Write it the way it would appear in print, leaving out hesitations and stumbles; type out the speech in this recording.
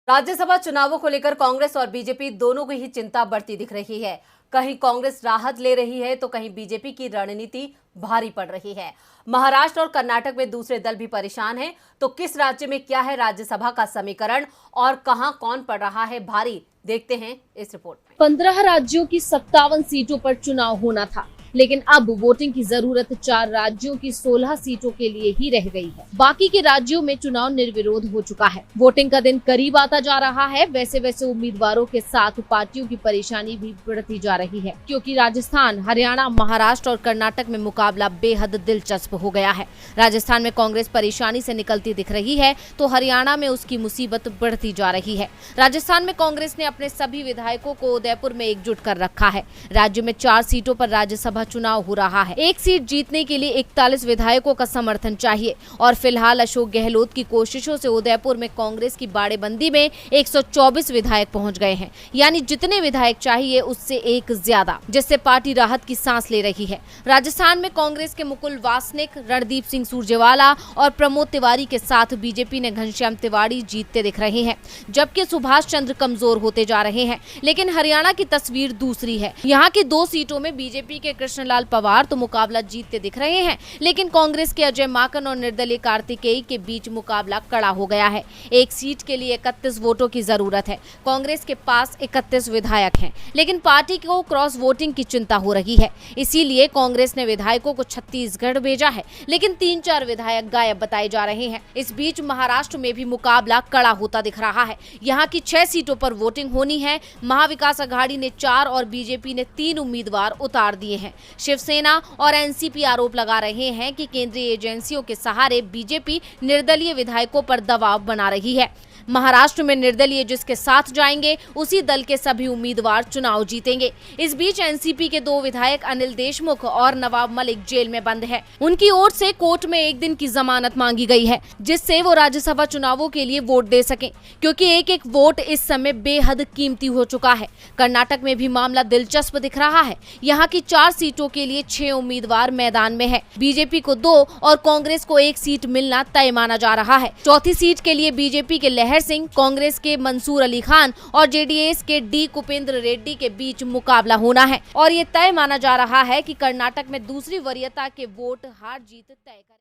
राज्यसभा चुनावों को लेकर कांग्रेस और बीजेपी दोनों की ही चिंता बढ़ती दिख रही है। कहीं कांग्रेस राहत ले रही है तो कहीं बीजेपी की रणनीति भारी पड़ रही है। महाराष्ट्र और कर्नाटक में दूसरे दल भी परेशान हैं, तो किस राज्य में क्या है राज्यसभा का समीकरण और कहां कौन पड़ रहा है भारी, देखते हैं इस रिपोर्ट में। 15 राज्यों की 57 सीटों पर चुनाव होना था, लेकिन अब वोटिंग की जरूरत 4 राज्यों की 16 सीटों के लिए ही रह गई है। बाकी के राज्यों में चुनाव निर्विरोध हो चुका है। वोटिंग का दिन करीब आता जा रहा है। वैसे वैसे उम्मीदवारों के साथ पार्टियों की परेशानी भी बढ़ती जा रही है, क्योंकि राजस्थान, हरियाणा, महाराष्ट्र और कर्नाटक में मुकाबला बेहद दिलचस्प हो गया है। राजस्थान में कांग्रेस परेशानी से निकलती दिख रही है, तो हरियाणा में उसकी मुसीबत बढ़ती जा रही है। राजस्थान में कांग्रेस ने अपने सभी विधायकों को उदयपुर में एकजुट कर रखा है। राज्य में 4 सीटों पर राज्यसभा चुनाव हो रहा है। एक सीट जीतने के लिए 41 विधायकों का समर्थन चाहिए और फिलहाल अशोक गहलोत की कोशिशों से उदयपुर में कांग्रेस की बाड़ेबंदी में 124 विधायक पहुंच गए हैं, यानी जितने विधायक चाहिए उससे एक ज्यादा, जिससे पार्टी राहत की सांस ले रही है। राजस्थान में कांग्रेस के मुकुल वासनिक, रणदीप सिंह सुरजेवाला और प्रमोद तिवारी के साथ बीजेपी ने घनश्याम तिवारी जीतते दिख रहे हैं, जबकि सुभाष चंद्र कमजोर होते जा रहे हैं। लेकिन हरियाणा की तस्वीर दूसरी है। यहाँ की 2 सीटों में बीजेपी के कृष्णलाल पवार तो मुकाबला जीतते दिख रहे हैं, लेकिन कांग्रेस के अजय माकन और निर्दलीय कार्तिकेय के बीच मुकाबला कड़ा हो गया है। एक सीट के लिए 31 वोटों की जरूरत है। कांग्रेस के पास 31 विधायक हैं, लेकिन पार्टी को क्रॉस वोटिंग की चिंता हो रही है। इसीलिए कांग्रेस ने विधायकों को छत्तीसगढ़ भेजा है, लेकिन 3-4 विधायक गायब बताए जा रहे हैं। इस बीच महाराष्ट्र में भी मुकाबला कड़ा होता दिख रहा है। यहाँ की 6 सीटों पर वोटिंग होनी है। महाविकास अघाड़ी ने 4 और बीजेपी ने 3 उम्मीदवार उतार दिए हैं। शिवसेना और एनसीपी आरोप लगा रहे हैं कि केंद्रीय एजेंसियों के सहारे बीजेपी निर्दलीय विधायकों पर दबाव बना रही है। महाराष्ट्र में निर्दलीय जिसके साथ जाएंगे उसी दल के सभी उम्मीदवार चुनाव जीतेंगे। इस बीच एनसीपी के 2 विधायक अनिल देशमुख और नवाब मलिक जेल में बंद है। उनकी ओर से कोर्ट में 1 दिन की जमानत मांगी गई है, जिससे वो राज्यसभा चुनावों के लिए वोट दे सकें, क्योंकि एक वोट इस समय बेहद कीमती हो चुका है। कर्नाटक में भी मामला दिलचस्प दिख रहा है। यहाँ की 4 सीटों के लिए 6 उम्मीदवार मैदान में है। बीजेपी को 2 और कांग्रेस को 1 सीट मिलना तय माना जा रहा है। चौथी सीट के लिए बीजेपी के लहर सिंह, कांग्रेस के मंसूर अली खान और जेडीएस के डी कुपेंद्र रेड्डी के बीच मुकाबला होना है और ये तय माना जा रहा है कि कर्नाटक में दूसरी वरीयता के वोट हार जीत तय करें।